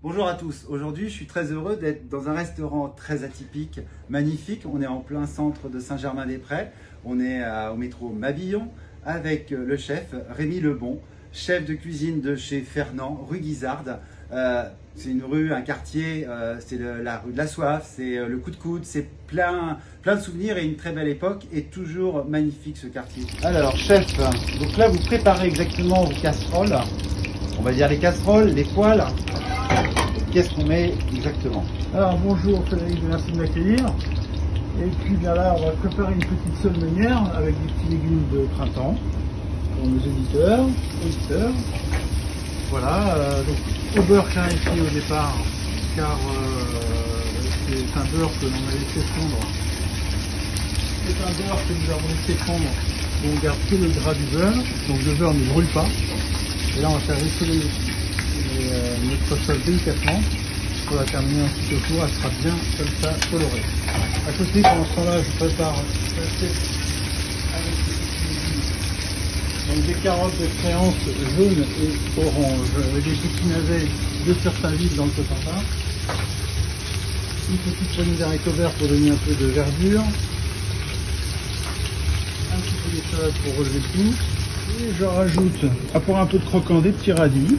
Bonjour à tous, aujourd'hui je suis très heureux d'être dans un restaurant très atypique, magnifique. On est en plein centre de Saint-Germain-des-Prés, on est au métro Mabillon avec le chef Rémi Lebon, chef de cuisine de chez Fernand, rue Guizarde. C'est une rue, un quartier, c'est la rue de la soif, c'est le coup de coude, c'est plein de souvenirs et une très belle époque et toujours magnifique ce quartier. Alors chef, donc là vous préparez exactement vos casseroles, on va dire les casseroles, les poêles. Qu'est-ce qu'on met exactement? Alors bonjour Frédéric, merci de m'accueillir. Et puis bien là, on va préparer une petite sole meunière avec des petits légumes de printemps pour nos auditeurs. Voilà, donc au beurre clarifié au départ, car c'est un beurre que l'on a laissé fondre. C'est un beurre que nous avons laissé fondre, où on garde que le gras du beurre, donc le beurre ne brûle pas. Et là on va faire rissoler notre sole délicatement. Pour la terminer ensuite au four, elle sera bien comme ça colorée. À côté, pendant ce temps-là, je prépare l'assiette avec donc des carottes de créance jaune et orange, avec des petits navets de certains vides dans le cotentin. Une petite poignée d'haricots verts pour donner un peu de verdure. Un petit peu de salade pour relever le tout. Et je rajoute, pour un peu de croquant, des petits radis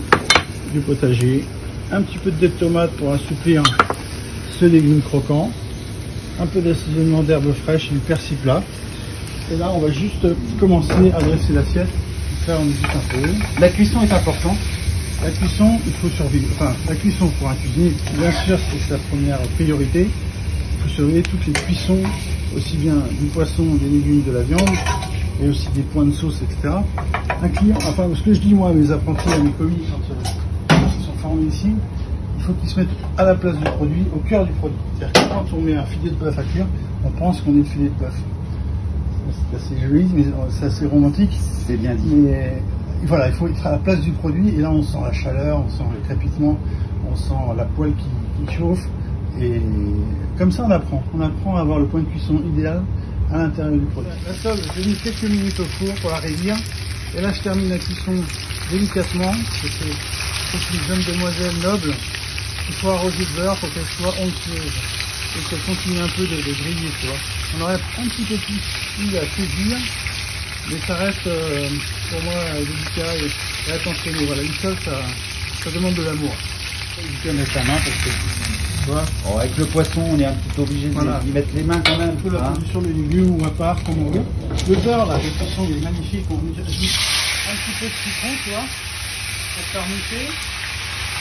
du potager, un petit peu de tomate pour assouplir ce légume croquant, un peu d'assaisonnement d'herbes fraîches et du persil plat. Et là, on va juste commencer à dresser l'assiette. Ça, on hésite un peu. La cuisson est importante. La cuisson, il faut surveiller. Enfin, la cuisson pour un cuisinier, bien sûr, c'est sa première priorité. Il faut surveiller toutes les cuissons, aussi bien du poisson, des légumes, de la viande, et aussi des points de sauce, etc. Un client, enfin, ce que je dis moi à mes apprentis, à mes commis, quand ils sont formés ici, il faut qu'ils se mettent à la place du produit, au cœur du produit. C'est-à-dire que quand on met un filet de bœuf à cuire, on pense qu'on est le filet de bœuf. C'est assez joli, mais c'est assez romantique. C'est bien dit. Mais voilà, il faut être à la place du produit, et là on sent la chaleur, on sent le crépitement, on sent la poêle qui chauffe, et comme ça on apprend à avoir le point de cuisson idéal à l'intérieur du produit. La sole, j'ai mis quelques minutes au four pour la réduire, et là je termine la cuisson délicatement. C'est une jeune demoiselle noble qu'il faut arroser de beurre pour qu'elle soit onctueuse et qu'elle continue un peu de griller, tu vois. On aurait un petit peu plus à saisir, mais ça reste pour moi délicat et attentionné. Voilà, une sole, ça demande de l'amour. Il faut mettre la main parce que, tu vois, avec le poisson, on est un petit peu obligé d'y mettre les mains quand même. Un peu la position des légumes ou à part, comme on veut. Le beurre, là, de toute façon, il est magnifique. On met un petit peu de citron, tu vois, pour faire mousser.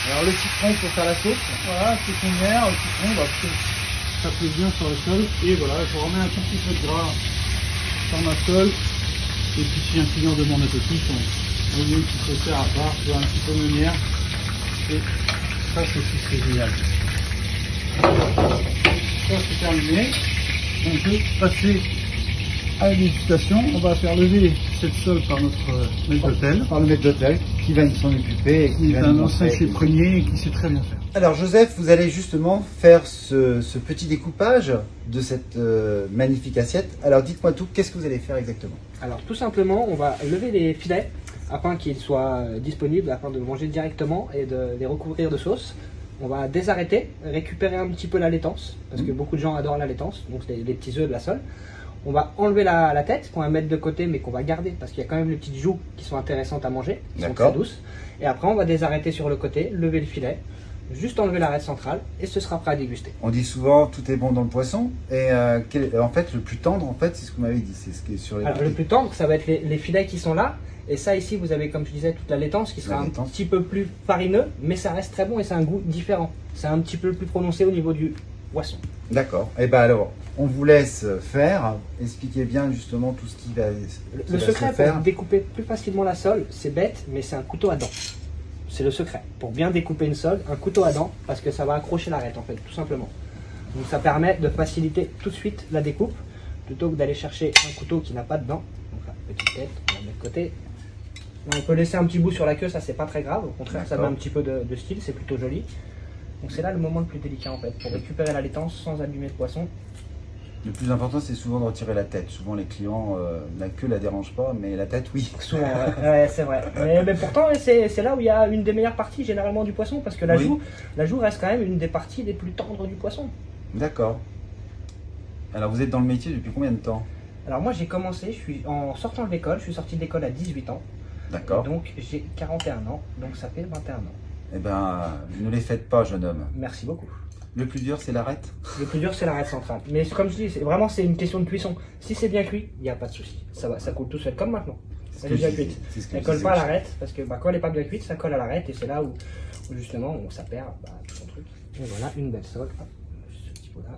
Alors le citron pour faire la sauce. Voilà, citronnière, le citron, parce que ça plaît bien sur la sole. Et voilà, je remets un tout petit peu de gras sur ma sole. Et puis si un client demande un peu plus, on met une petite sert à part, tu vois, un petit peu meunière. Et ça, c'est génial. Ça, c'est terminé. On peut passer à la dégustation. On va faire lever cette sole par notre maître d'hôtel. Par le maître d'hôtel qui va s'en occuper. Et qui est un ancien chiffonnier et qui sait très bien faire. Alors Joseph, vous allez justement faire ce petit découpage de cette magnifique assiette. Alors dites-moi tout, qu'est-ce que vous allez faire exactement? Alors tout simplement, on va lever les filets afin qu'ils soient disponibles, afin de manger directement et de les recouvrir de sauce. On va désarrêter, récupérer un petit peu la laitance, parce que beaucoup de gens adorent la laitance, donc les petits œufs de la sole. On va enlever la tête qu'on va mettre de côté, mais qu'on va garder, parce qu'il y a quand même les petites joues qui sont intéressantes à manger, qui sont très douces. Et après, on va désarrêter sur le côté, lever le filet, juste enlever l'arête centrale, et ce sera prêt à déguster. On dit souvent tout est bon dans le poisson, et en fait le plus tendre, en fait, c'est ce que vous m'avez dit, c'est ce qui est sur les. Alors, le plus tendre, ça va être les filets qui sont là. Et ça ici, vous avez, comme je disais, toute la laitance qui sera un petit peu plus farineux, mais ça reste très bon et c'est un goût différent. C'est un petit peu plus prononcé au niveau du poisson. D'accord. Et bien alors, on vous laisse faire. Expliquez bien justement tout ce qui va Le secret pour découper plus facilement la sole, c'est bête, mais c'est un couteau à dents. C'est le secret. Pour bien découper une sole, un couteau à dents, parce que ça va accrocher l'arête en fait, tout simplement. Donc ça permet de faciliter tout de suite la découpe, plutôt que d'aller chercher un couteau qui n'a pas de dents. Donc là, petite tête, on la met de côté. On peut laisser un petit bout sur la queue, ça c'est pas très grave, au contraire ça met un petit peu de style, c'est plutôt joli. Donc c'est là le moment le plus délicat en fait, pour récupérer la laitance sans abîmer le poisson. Le plus important, c'est souvent de retirer la tête. Souvent, les clients, la queue la dérange pas, mais la tête, oui. Souvent, ouais, c'est vrai. Mais pourtant, c'est là où il y a une des meilleures parties généralement du poisson, parce que la joue reste quand même une des parties les plus tendres du poisson. D'accord. Alors, vous êtes dans le métier depuis combien de temps? Alors moi, j'ai commencé, en sortant de l'école, je suis sorti de l'école à 18 ans. D'accord. Donc j'ai 41 ans, donc ça fait 21 ans. Eh bien, ne les faites pas, jeune homme. Merci beaucoup. Le plus dur, c'est l'arête? Le plus dur, c'est l'arête centrale. Mais comme je dis, c'est une question de cuisson. Si c'est bien cuit, il n'y a pas de souci. Ça coule tout seul, comme maintenant. Elle est bien cuite. Elle colle pas à l'arête, parce que quand elle n'est pas bien cuite, ça colle à l'arête, et c'est là où justement ça perd tout son truc. Et voilà, une belle sole. Ce petit pot là.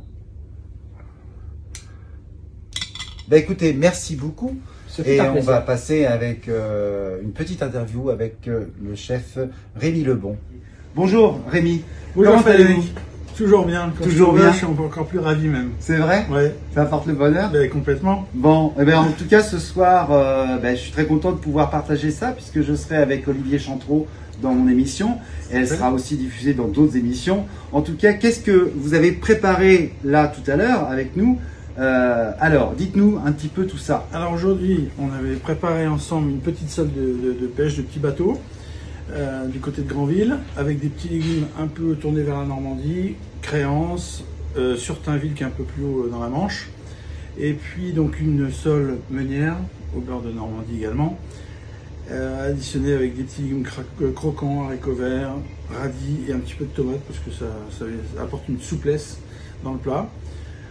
Bah écoutez, merci beaucoup. Et on plaisir. va passer avec une petite interview avec le chef Rémi Lebon. Bonjour Rémi. Bonjour Comment allez-vous? Frédéric. Toujours bien. Quand Toujours je suis là, bien. je suis encore plus ravi même. C'est vrai? Ouais, Ça apporte le bonheur? complètement. Bon, eh bien, en tout cas ce soir, je suis très content de pouvoir partager ça puisque je serai avec Olivier Chantreau dans mon émission et elle sera aussi diffusée dans d'autres émissions. En tout cas, qu'est-ce que vous avez préparé là tout à l'heure avec nous? Alors, dites-nous un petit peu tout ça. Alors aujourd'hui, on avait préparé ensemble une petite salle de pêche de petits bateaux du côté de Granville, avec des petits légumes un peu tournés vers la Normandie, Créance, Surtainville qui est un peu plus haut dans la Manche, et puis donc une sole meunière au beurre de Normandie également, additionnée avec des petits légumes croquants, haricots verts, radis et un petit peu de tomate parce que ça apporte une souplesse dans le plat.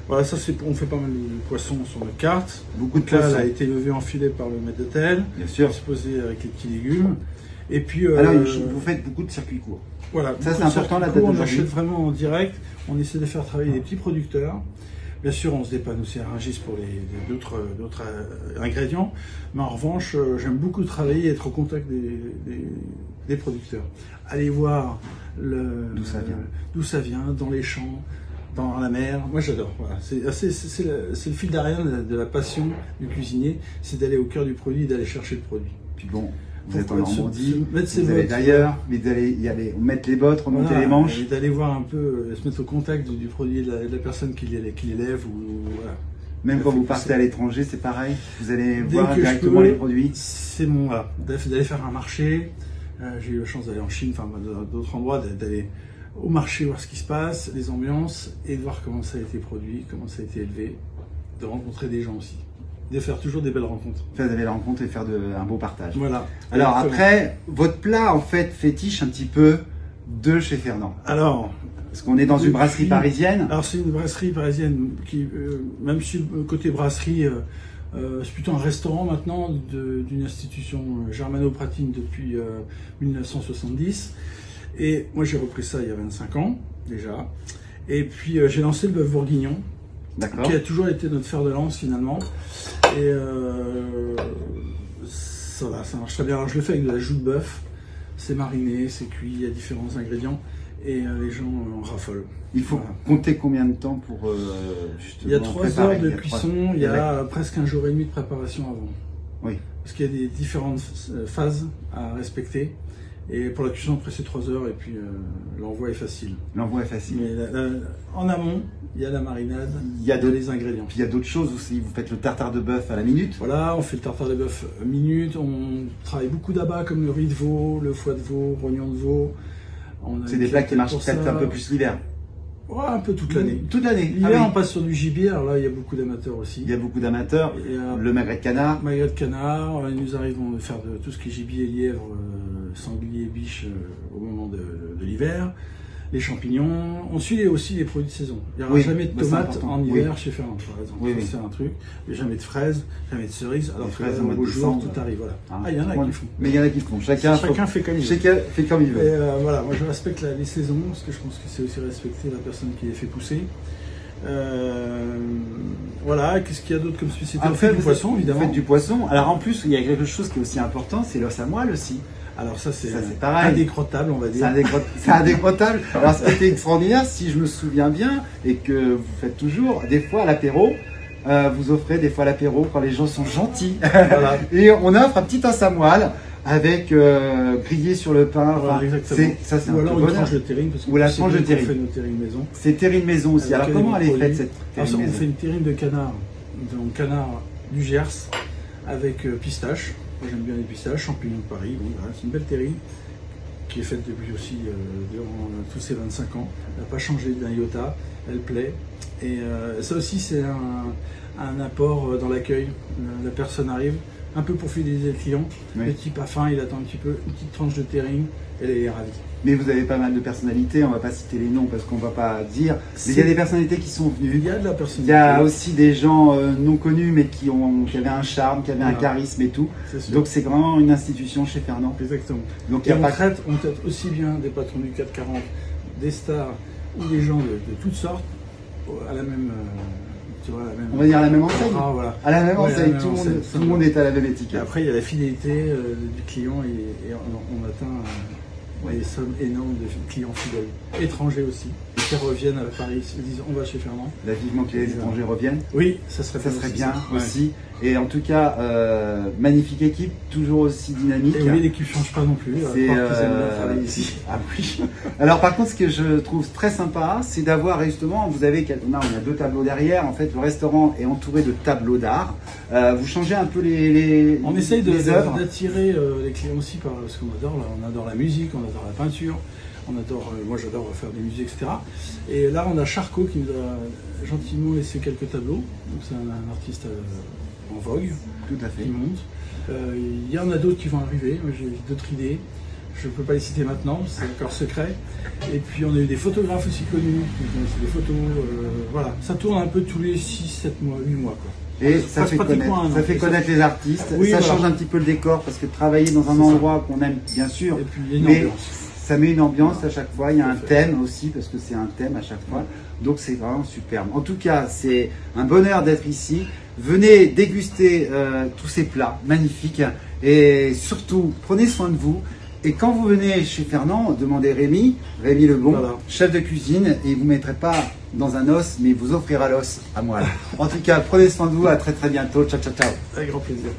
Voilà, ça on fait pas mal de poissons sur notre carte. Beaucoup de Donc là, poissons. elle a été levée en filet par le maître d'hôtel. Bien sûr. Disposée avec les petits légumes. Et puis, Alors, vous faites beaucoup de circuits courts. voilà, Ça, c'est beaucoup de important, la circuits date courts, on d'aujourd'hui. achète vraiment en direct. On essaie de faire travailler des petits producteurs. Bien sûr, on se dépanne aussi à Rungis pour d'autres ingrédients. Mais en revanche, j'aime beaucoup travailler et être au contact des producteurs. Aller voir d'où ça vient, dans les champs, dans la mer. Moi, j'adore. Voilà. C'est le fil d'Ariane de la passion du cuisinier, c'est d'aller au cœur du produit, d'aller chercher le produit. Puis bon, vous êtes en Pourquoi Normandie, mettre ses vous allez bottes, d'ailleurs, mais d'aller y aller, mettre les bottes, remonter voilà, les manches. et d'aller voir un peu, se mettre au contact du produit et de la personne qui l'élève. Voilà. Même Ça quand fait vous passer. partez à l'étranger, c'est pareil. Vous allez Dès voir que je directement peux, les produits. C'est mon voilà, d'aller faire un marché. J'ai eu la chance d'aller en Chine, enfin d'autres endroits, d'aller au marché voir ce qui se passe, les ambiances, et de voir comment ça a été produit, comment ça a été élevé, de rencontrer des gens aussi, de faire toujours des belles rencontres. Faire des belles rencontres et faire un beau partage. Voilà. Alors Exactement. après, votre plat en fait fétiche un petit peu de chez Fernand. Alors, Parce qu'on est dans une brasserie parisienne. alors c'est une brasserie parisienne qui, même si côté brasserie, c'est plutôt un restaurant maintenant d'une institution germano-pratine depuis 1970. Et moi j'ai repris ça il y a 25 ans déjà. Et puis j'ai lancé le bœuf bourguignon, D'accord. qui a toujours été notre fer de lance finalement. Et ça marche très bien. Alors je le fais avec de la joue de bœuf. C'est mariné, c'est cuit, il y a différents ingrédients. Et les gens en raffolent. Il faut Voilà. compter combien de temps pour justement Il y a 3 préparer? heures de Il y a trois- cuisson, il y a presque un jour et demi de préparation avant. Oui. Parce qu'il y a des différentes phases à respecter. Et pour la cuisson, après c'est 3 heures et puis l'envoi est facile. L'envoi est facile. Mais en amont, il y a la marinade, Il y a les ingrédients. Puis il y a d'autres choses aussi. Vous faites le tartare de bœuf à la minute. Voilà, on fait le tartare de bœuf minute, on travaille beaucoup d'abats comme le riz de veau, le foie de veau, rognon de veau. On a C'est une des plats qui clientèle marchent pour peut-être ça. un peu plus l'hiver. Ouais, un peu toute l'année. Toute l'année. L'hiver, Ah oui. on passe sur du gibier, alors là, il y a beaucoup d'amateurs aussi. Il y a beaucoup d'amateurs. Et, Le magret de canard. magret de canard, il nous arrive de faire de tout ce qui est gibier, lièvre, sanglier, biche au moment de l'hiver. Les champignons. On suit aussi les produits de saison. Il n'y aura Oui, jamais de bah, c'est tomates important. en hiver chez Ferrand, par exemple. Oui, Ça, oui. c'est un truc. Et jamais de fraises, jamais de cerises. Alors Les que fraises là, au au mois de beau jour, décembre. tout arrive. Voilà. Hein. Il y en a qui font. Mais il y en a qui font. Chacun fait comme il veut. Chacun fait comme il Et veut. voilà, moi je respecte les saisons, parce que je pense que c'est aussi respecter la personne qui les fait pousser. Voilà, qu'est-ce qu'il y a d'autre comme spécialité? On fait du poisson, évidemment. Vous faites du poisson. Alors en plus, il y a quelque chose qui est aussi important, c'est l'os à moelle aussi. Alors ça, c'est pareil. indécrottable, on va dire. C'est indécrottable. Alors ce qui était extraordinaire, si je me souviens bien, et que vous faites toujours, des fois à l'apéro, vous offrez des fois à l'apéro quand les gens sont gentils. Voilà. Et on offre un petit os à moelle avec grillé sur le pain. Voilà, Enfin, exactement. c'est Ou un alors peu une bonheur. tranche de terrine, parce que Ou la c'est tranche de nous qu'on terrine. fait nos terrines maison. C'est terrine maison aussi. Avec Alors comment elle est produits. faite cette Alors, terrine on maison? fait une terrine de canard, donc canard du Gers, avec pistache. Moi j'aime bien les pistaches, champignons de Paris. Donc, voilà, c'est une belle terrine qui est faite depuis aussi durant tous ces 25 ans. Elle n'a pas changé d'un iota, elle plaît. Et ça aussi c'est un apport dans l'accueil. La personne arrive, un peu pour fidéliser le client. Oui. Le type a faim, il attend un petit peu, une petite tranche de terrine, elle est ravie. Mais vous avez pas mal de personnalités, on va pas citer les noms parce qu'on va pas dire. Mais il y a des personnalités qui sont venues. Il y a de la Il personnalité. y a aussi des gens non connus mais qui avaient un charme, qui avaient un Voilà. charisme et tout. C'est sûr. Donc c'est vraiment une institution chez Fernand. Exactement. Donc il Et y a on pas traite aussi bien des patrons du 440, des stars ou des gens de toutes sortes à la même, tu vois, la même. on va dire à la même enseigne. Ah, voilà. À la même Ouais, à la enseigne, même tout enseigne, le monde est à la même Et étiquette. après, il y a la fidélité du client et on atteint des sommes énormes de clients fidèles, étrangers aussi, et qui reviennent à Paris, ils se disent on va chez Fernand. Là, vivement que les étrangers reviennent. Oui, ça serait Ça serait bien Ouais. aussi. Et en tout cas, magnifique équipe, toujours aussi dynamique. Et oui, l'équipe ne change pas non plus. C'est, Je crois qu'ils aiment bien travailler ici. Ah oui. Alors par contre, ce que je trouve très sympa, c'est d'avoir justement, vous avez, on a 2 tableaux derrière. En fait, le restaurant est entouré de tableaux d'art. Vous changez un peu les On essaye les œuvres. d'attirer les clients aussi par ce qu'on adore. Là. On adore la musique, on adore la peinture, on adore, moi j'adore faire des musées, etc. Et là, on a Charcot qui nous a gentiment laissé quelques tableaux. Donc c'est un artiste en vogue Tout à fait. qui monte. Il y en a d'autres qui vont arriver. Moi, j'ai d'autres idées. Je ne peux pas les citer maintenant, c'est encore secret. Et puis on a eu des photographes aussi connus. C'est des photos, voilà. Ça tourne un peu tous les 6, 7 mois, 8 mois. Quoi. Et ça fait pratiquement un an. ça fait Et ça connaître les artistes. Oui, ça voilà. change un petit peu le décor parce que travailler dans un C'est ça. endroit qu'on aime bien sûr, Et puis il y a une mais ambiance. ça met une ambiance à chaque fois. Il y a un Tout à fait. thème aussi parce que c'est un thème à chaque fois. Donc c'est vraiment superbe. En tout cas, c'est un bonheur d'être ici. Venez déguster tous ces plats magnifiques et surtout prenez soin de vous. Et quand vous venez chez Fernand, demandez Rémi Lebon, Voilà. chef de cuisine, et il vous mettra pas dans un os, mais il vous offrira l'os à moi. En tout cas, prenez soin de vous. À très très bientôt. Ciao ciao ciao. Avec grand plaisir.